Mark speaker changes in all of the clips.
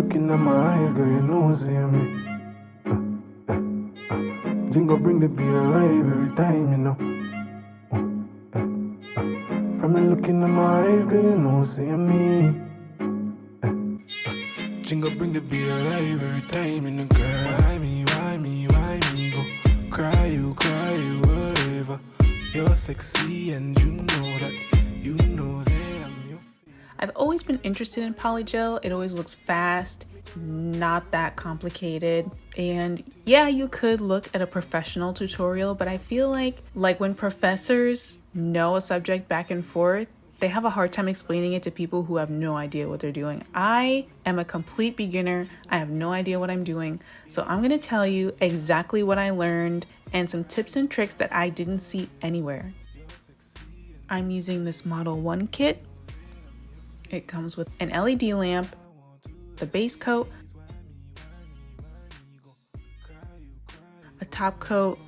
Speaker 1: looking at my eyes, girl, you know what's in me. Jingle bring the beat alive every time, you know. From me looking at my eyes, girl, you know what's in me. Jingle bring the beat alive every time, you know, girl. Why me, go cry you, whatever. You're sexy and you know that I'm your favorite.
Speaker 2: I've always been interested in polygel. It always looks fast, not that complicated. And yeah, you could look at a professional tutorial, but I feel like when professors know a subject back and forth, they have a hard time explaining it to people who have no idea what they're doing. I am a complete beginner. I have no idea what I'm doing. So I'm gonna tell you exactly what I learned and some tips and tricks that I didn't see anywhere. I'm using this Model 1 kit. It comes with an LED lamp, the base coat, a top coat,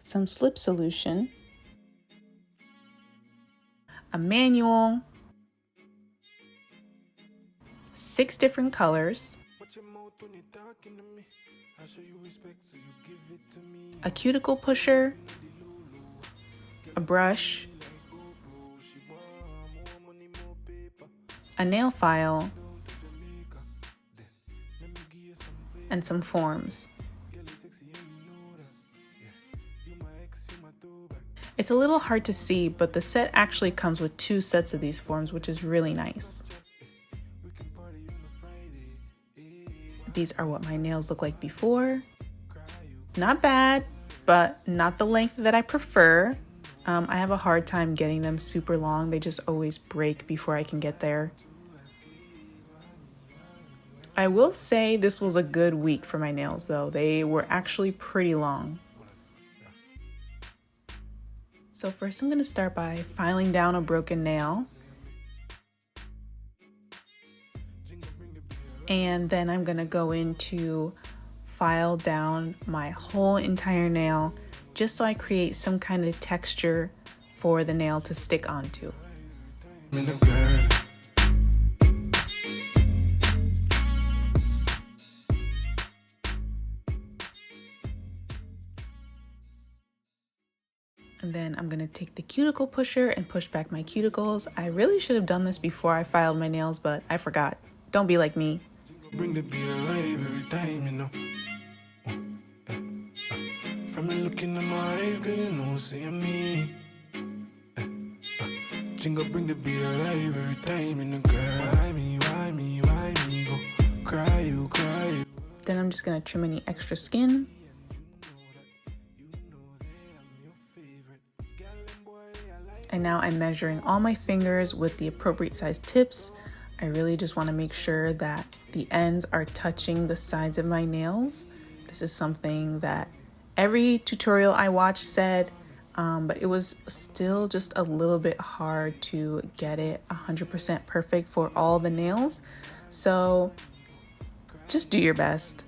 Speaker 2: some slip solution, a manual, 6 different colors, a cuticle pusher, a brush, a nail file, and some forms. It's a little hard to see, but the set actually comes with 2 sets of these forms, which is really nice. These are what my nails look like before. Not bad, but not the length that I prefer. I have a hard time getting them super long. They just always break before I can get there. I will say this was a good week for my nails though. They were actually pretty long. So first I'm going to start by filing down a broken nail. And then I'm going to go into file down my whole entire nail just so I create some kind of texture for the nail to stick onto. And then I'm gonna take the cuticle pusher and push back my cuticles. I really should have done this before I filed my nails, but I forgot. Don't be like me.
Speaker 1: Bring the beat alive every time, you know. From me looking at my eyes, girl, you know what's in me. Jingle bring the beat alive every time, you know, girl. Why me, go cry you.
Speaker 2: Then I'm just gonna trim any extra skin. And now I'm measuring all my fingers with the appropriate size tips. I really just want to make sure that the ends are touching the sides of my nails. This is something that every tutorial I watched said, but it was still just a little bit hard to get it 100% perfect for all the nails. So just do your best.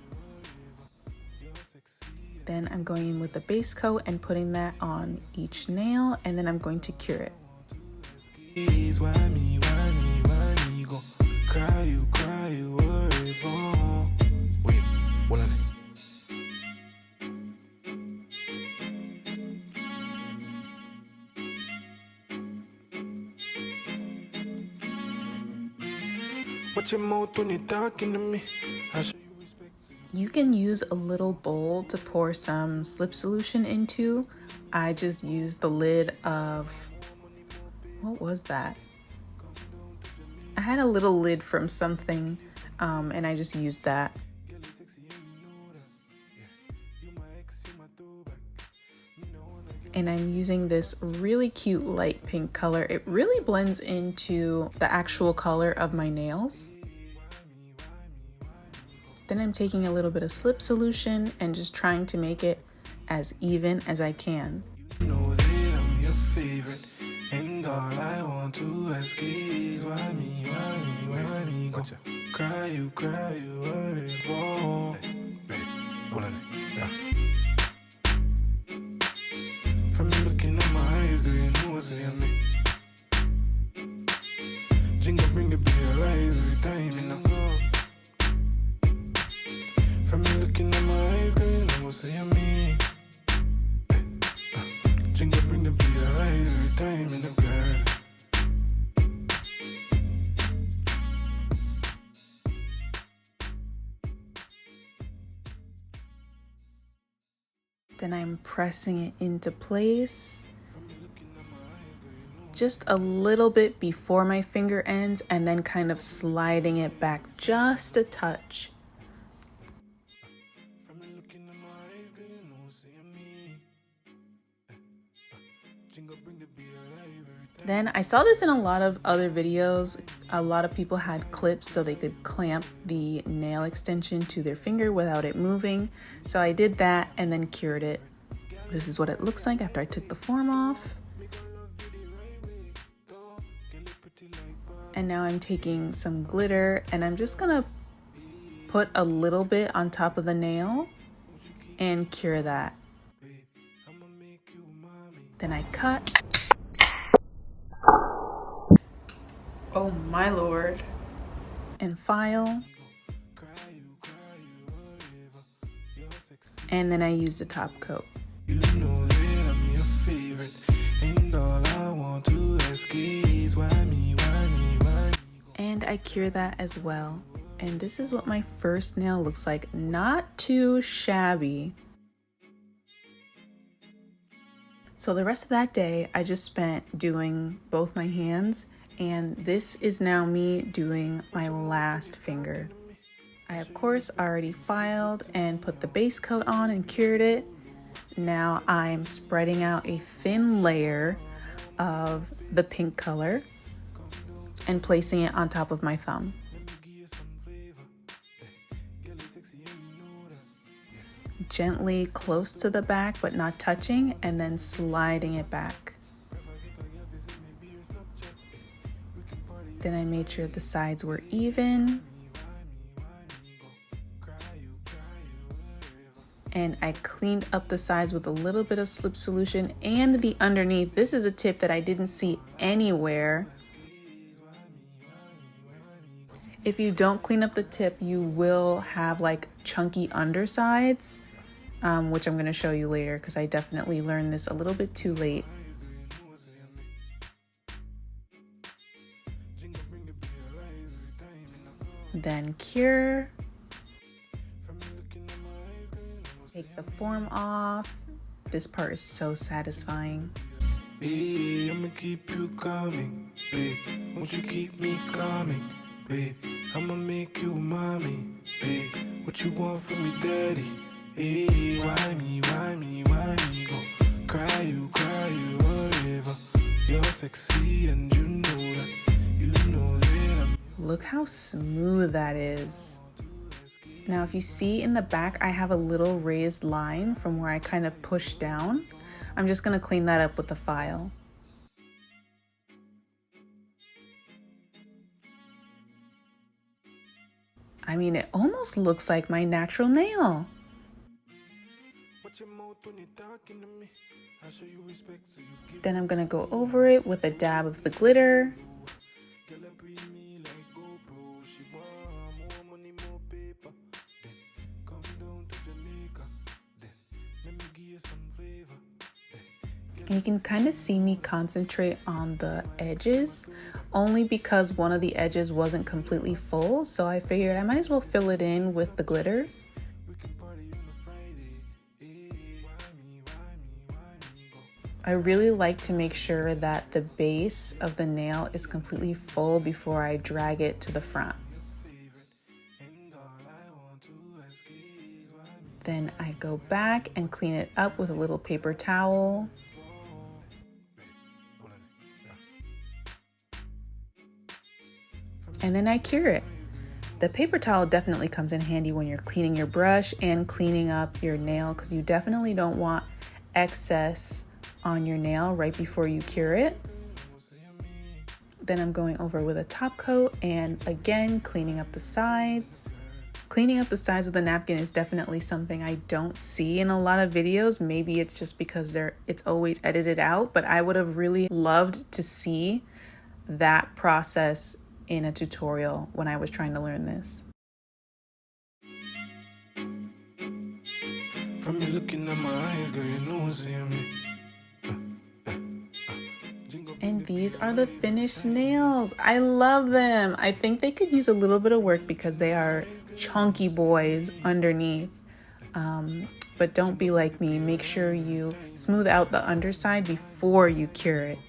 Speaker 2: Then I'm going in with the base coat and putting that on each nail, and then I'm going to cure it.
Speaker 1: Why me, go cry you, whatever. Wait, what on it? Watch your mouth when you're talking to me.
Speaker 2: You can use a little bowl to pour some slip solution into. I just used the lid of, what was that? I had a little lid from something, and I just used that. And I'm using this really cute light pink color. It really blends into the actual color of my nails. Then I'm taking a little bit of slip solution and just trying to make it as even as I can.
Speaker 1: You know that I'm your favorite, and all I want to ask is why me, go cry you, whatever. From looking at my eyes, girl, you know what's in me. Jingle bring the From me looking at my eyes, girl, you know what say me. Jingle bring the beat right every time in the girl.
Speaker 2: Then I'm pressing it into place just a little bit before my finger ends, and then kind of sliding it back just a touch. Then I saw this in a lot of other videos. A lot of people had clips so they could clamp the nail extension to their finger without it moving. So I did that and then cured it. This is what it looks like after I took the form off. And now I'm taking some glitter and I'm just gonna put a little bit on top of the nail and cure that. Then I cut. Oh my lord. And file. And then I use the top coat.
Speaker 1: You know that I'm your favorite, and all I want to ask is why me?
Speaker 2: And I cure that as well. And this is what my first nail looks like. Not too shabby. So the rest of that day, I just spent doing both my hands, and this is now me doing my last finger. I, of course, already filed and put the base coat on and cured it. Now I'm spreading out a thin layer of the pink color and placing it on top of my thumb. Gently close to the back but not touching, and then sliding it back. Then I made sure the sides were even. And I cleaned up the sides with a little bit of slip solution and the underneath. This is a tip that I didn't see anywhere. If you don't clean up the tip, you will have like chunky undersides, which I'm going to show you later because I definitely learned this a little bit too late. Then cure. Take the form off. This part is so satisfying.
Speaker 1: Hey, I'ma keep you coming, babe. Won't you keep me coming, babe? I'ma make you mommy, babe. What you want from me, daddy? Hey, why me? Go cry you, whatever. You're sexy and you know that I'm.
Speaker 2: Look how smooth that is. Now, if you see in the back, I have a little raised line from where I kind of pushed down. I'm just gonna clean that up with the file. I mean, it almost looks like my natural nail. Then I'm gonna go over it with a dab of the glitter. And you can kind of see me concentrate on the edges, only because one of the edges wasn't completely full, so I figured I might as well fill it in with the glitter. I really like to make sure that the base of the nail is completely full before I drag it to the front. Then I go back and clean it up with a little paper towel. And then I cure it. The paper towel definitely comes in handy when you're cleaning your brush and cleaning up your nail, because you definitely don't want excess on your nail right before you cure it. Then I'm going over with a top coat and again cleaning up the sides. Cleaning up the sides with a napkin is definitely something I don't see in a lot of videos. Maybe it's just because it's always edited out, but I would have really loved to see that process in a tutorial when I was trying to learn this.
Speaker 1: From you looking at my eyes, girl, you know what's in me.
Speaker 2: And these are the finished nails. I love them. I think they could use a little bit of work because they are chunky boys underneath. But don't be like me. Make sure you smooth out the underside before you cure it.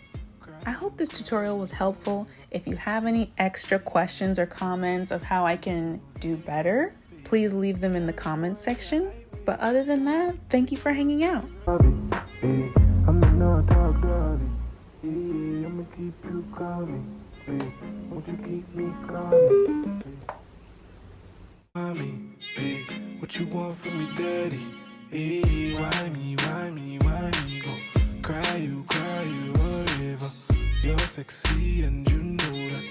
Speaker 2: I hope this tutorial was helpful. If you have any extra questions or comments of how I can do better, please leave them in the comments section. But other than that, thank you for hanging out.
Speaker 1: I'ma keep you coming, won't you keep me coming? Mommy, babe, what you want from me, daddy? Hey, why me, go cry you, whatever. You're sexy and you know that,